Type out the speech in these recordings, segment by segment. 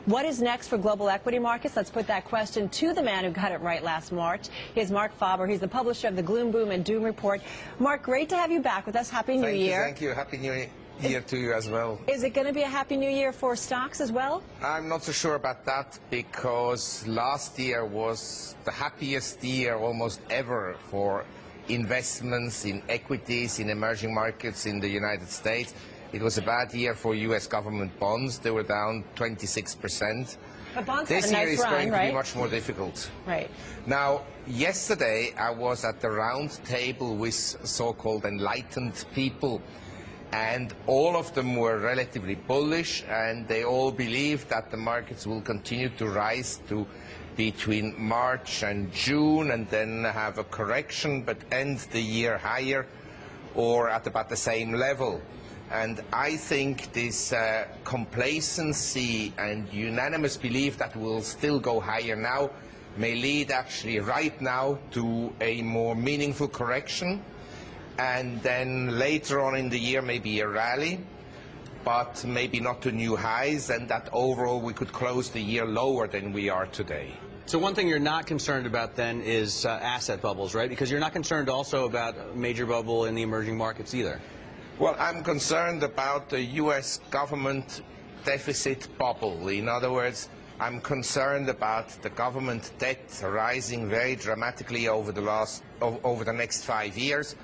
What is next for global equity markets? Let's put that question to the man who got it right last March. Here's Marc Faber. He's the publisher of the Gloom, Boom, and Doom Report. Marc, great to have you back with us. Happy New Year. Thank you. Happy New Year to you as well. Is it going to be a Happy New Year for stocks as well? I'm not so sure about that, because last year was the happiest year almost ever for investments in equities, in emerging markets in the United States. It was a bad year for U.S. government bonds. They were down 26%. But bonds this had a year nice is run, going right? to be much more difficult. Right. Now, yesterday I was at the round table with so-called enlightened people, and all of them were relatively bullish, and they all believe that the markets will continue to rise to between March and June, and then have a correction, but end the year higher or at about the same level. And I think this complacency and unanimous belief that we'll still go higher now may lead actually right now to a more meaningful correction, and then later on in the year maybe a rally, but maybe not to new highs, and that overall we could close the year lower than we are today. So one thing you're not concerned about then is asset bubbles, right? Because you're not concerned also about a major bubble in the emerging markets either. Well, I'm concerned about the U.S. government deficit bubble. In other words, I'm concerned about the government debt rising very dramatically over the next 5 years,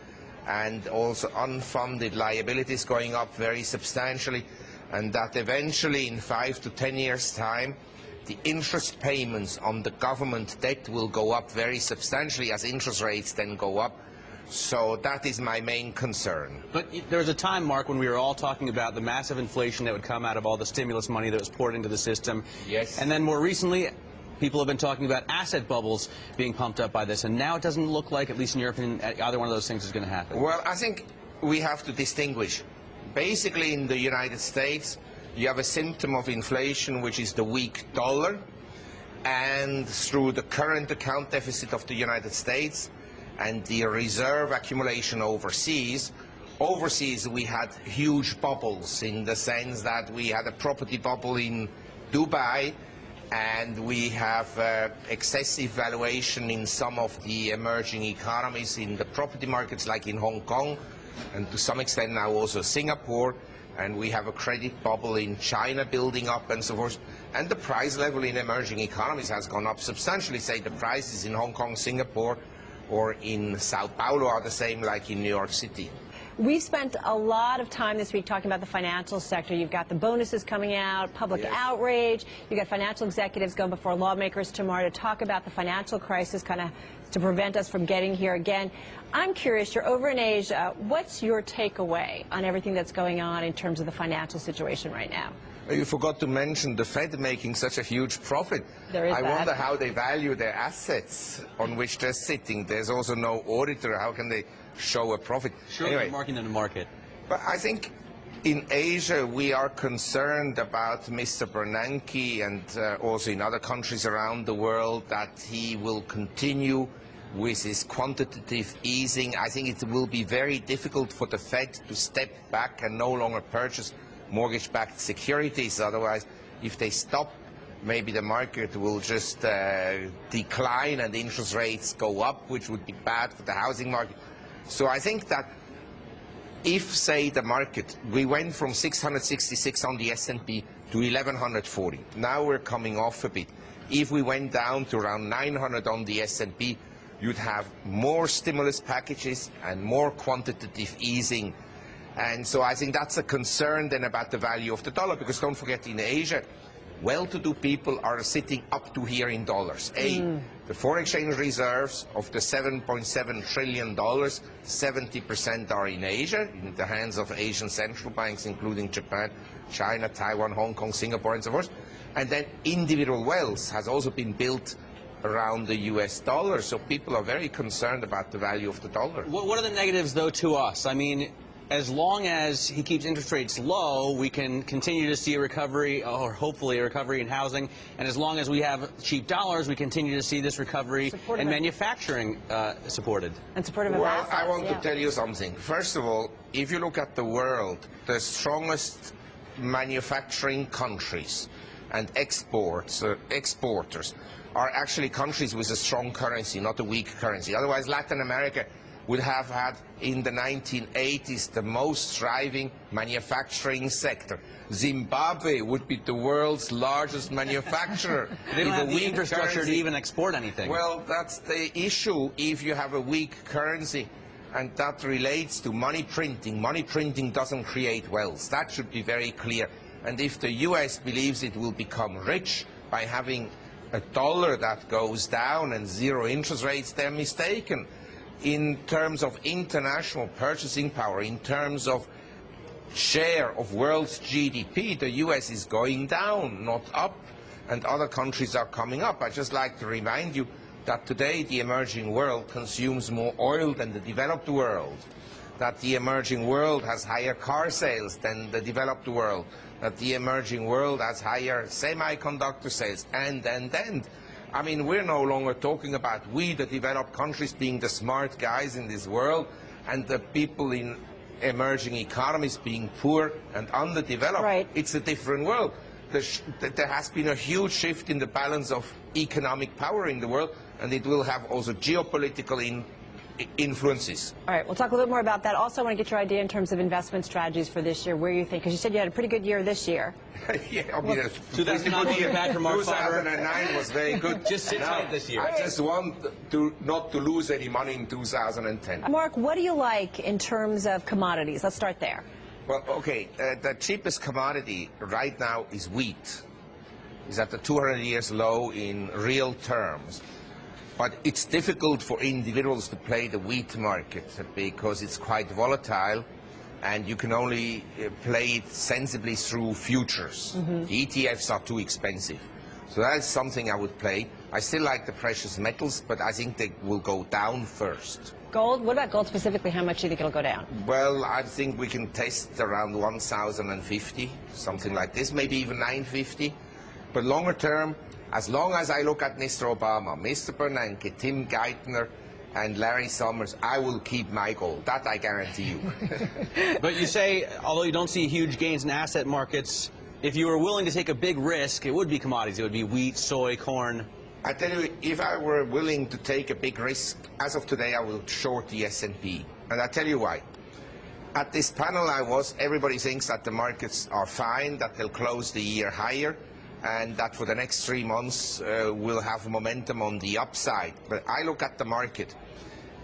and also unfunded liabilities going up very substantially, and that eventually in 5 to 10 years' time, the interest payments on the government debt will go up very substantially as interest rates then go up. So that is my main concern. But there was a time, Mark, when we were all talking about the massive inflation that would come out of all the stimulus money that was poured into the system. Yes. And then more recently, people have been talking about asset bubbles being pumped up by this. And now it doesn't look like, at least in your opinion, either one of those things is going to happen. Well, I think we have to distinguish. Basically, in the United States, you have a symptom of inflation, which is the weak dollar. And through the current account deficit of the United States and the reserve accumulation overseas we had huge bubbles, in the sense that we had a property bubble in Dubai, and we have excessive valuation in some of the emerging economies in the property markets, like in Hong Kong, and to some extent now also Singapore, and we have a credit bubble in China building up and so forth. And the price level in emerging economies has gone up substantially. Say the prices in Hong Kong, Singapore, or in Sao Paulo are the same like in New York City. We spent a lot of time this week talking about the financial sector. You've got the bonuses coming out, public outrage. You've got financial executives going before lawmakers tomorrow to talk about the financial crisis, kind of to prevent us from getting here again. I'm curious, you're over in Asia. What's your takeaway on everything that's going on in terms of the financial situation right now? You forgot to mention the Fed making such a huge profit. I wonder how they value their assets on which they're sitting. There's also no auditor. How can they show a profit? Sure, anyway, they're marking in the market. But I think in Asia we are concerned about Mr. Bernanke, and also in other countries around the world, that he will continue with his quantitative easing. I think it will be very difficult for the Fed to step back and no longer purchase mortgage-backed securities. Otherwise, if they stop, maybe the market will just decline and interest rates go up, which would be bad for the housing market. So I think that if, say, the market, we went from 666 on the S&P to 1140. Now we're coming off a bit. If we went down to around 900 on the S&P, you'd have more stimulus packages and more quantitative easing. And so I think that's a concern then about the value of the dollar, because don't forget, in Asia, well-to-do people are sitting up to here in dollars. The foreign exchange reserves of the $7.7 trillion, 70% are in Asia, in the hands of Asian central banks, including Japan, China, Taiwan, Hong Kong, Singapore, and so forth. And then individual wealth has also been built around the US dollar, so people are very concerned about the value of the dollar. What are the negatives, though, to us? I mean, as long as he keeps interest rates low, we can continue to see a recovery, or hopefully a recovery in housing. And as long as we have cheap dollars, we continue to see this recovery and manufacturing supported. And supportive of Well, assets, I want to tell you something. First of all, if you look at the world, the strongest manufacturing countries and exporters are actually countries with a strong currency, not a weak currency. Otherwise, Latin America would have had, in the 1980s, the most thriving manufacturing sector. Zimbabwe would be the world's largest manufacturer. They don't have the weak infrastructure currency. to even export anything. Well, that's the issue if you have a weak currency, and that relates to money printing. Money printing doesn't create wealth. That should be very clear. And if the US believes it will become rich by having a dollar that goes down and zero interest rates, they're mistaken. In terms of international purchasing power, in terms of share of world's GDP, the US is going down, not up, and other countries are coming up. I'd just like to remind you that today the emerging world consumes more oil than the developed world, that the emerging world has higher car sales than the developed world, that the emerging world has higher semiconductor sales, and. I mean, we're no longer talking about we, the developed countries, being the smart guys in this world, and the people in emerging economies being poor and underdeveloped. Right. It's a different world. There has been a huge shift in the balance of economic power in the world, and it will have also geopolitical influences. All right, we'll talk a little bit more about that. Also, I want to get your idea in terms of investment strategies for this year, where you think, because you said you had a pretty good year this year. Yeah, I mean, 2009 wasn't bad for Marc Faber. 2009 was very good. Just sit tight this year. I just want not to lose any money in 2010. Mark, what do you like in terms of commodities? Let's start there. Well, okay, the cheapest commodity right now is wheat. It's at the 200 years low in real terms. But it's difficult for individuals to play the wheat market because it's quite volatile, and you can only play it sensibly through futures. The ETFs are too expensive. So that's something I would play. I still like the precious metals, but I think they will go down first. Gold? What about gold specifically? How much do you think it'll go down? Well, I think we can test around 1,050, something like this, maybe even 950. But longer term, as long as I look at Mr. Obama, Mr. Bernanke, Tim Geithner, and Larry Summers, I will keep my gold. That I guarantee you. But you say, although you don't see huge gains in asset markets, if you were willing to take a big risk, it would be commodities. It would be wheat, soy, corn. I tell you, if I were willing to take a big risk, as of today, I will short the S&P. And I tell you why. At this panel everybody thinks that the markets are fine, that they'll close the year higher, and that for the next 3 months we'll have momentum on the upside. But I look at the market.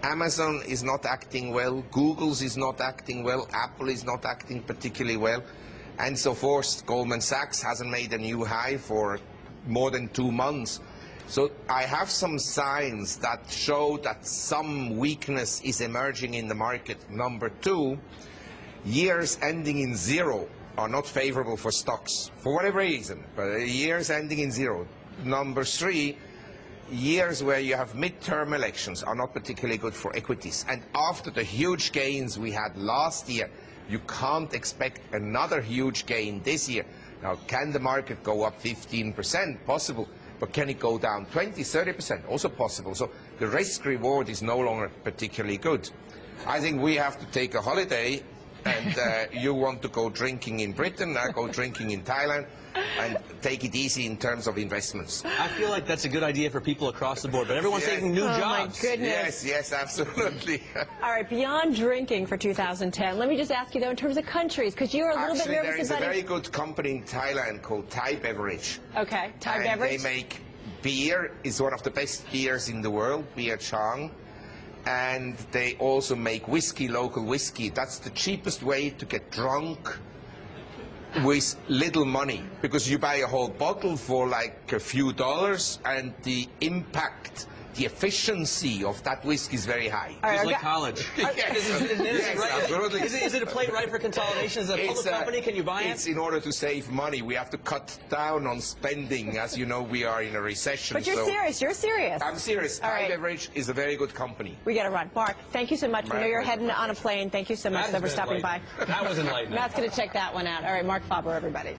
Amazon is not acting well, Google's is not acting well, Apple is not acting particularly well, and so forth. Goldman Sachs hasn't made a new high for more than 2 months. So I have some signs that show that some weakness is emerging in the market. Number two, years ending in zero are not favorable for stocks, for whatever reason, but years ending in zero. Number three, years where you have midterm elections are not particularly good for equities. And after the huge gains we had last year, you can't expect another huge gain this year. Now, can the market go up 15%? Possible. But can it go down 20, 30%? Also possible. So the risk-reward is no longer particularly good. I think we have to take a holiday, and you want to go drinking in Britain, I go drinking in Thailand, and take it easy in terms of investments. I feel like that's a good idea for people across the board, but everyone's taking new jobs. My goodness. Yes, absolutely. All right, beyond drinking for 2010, let me just ask you, though, in terms of countries, because you were a little bit nervous about there is a very good company in Thailand called Thai Beverage. Okay, Thai Beverage. They make beer, is one of the best beers in the world, beer Chang. And they also make whiskey, local whiskey. That's the cheapest way to get drunk with little money, because you buy a whole bottle for like a few dollars, and the impact, the efficiency of that whiskey is very high. It's like college. Yes, absolutely. Is it a plate right for consolidation? Is it a public company? Can you buy it? It's in order to save money. We have to cut down on spending. As you know, we are in a recession. But you're serious. You're serious. I'm serious. Thai Beverage is a very good company. We got to run. Mark, thank you so much. We know you're heading on a plane. Thank you so much for stopping by. That was enlightening. Matt's going to check that one out. All right, Marc Faber, everybody.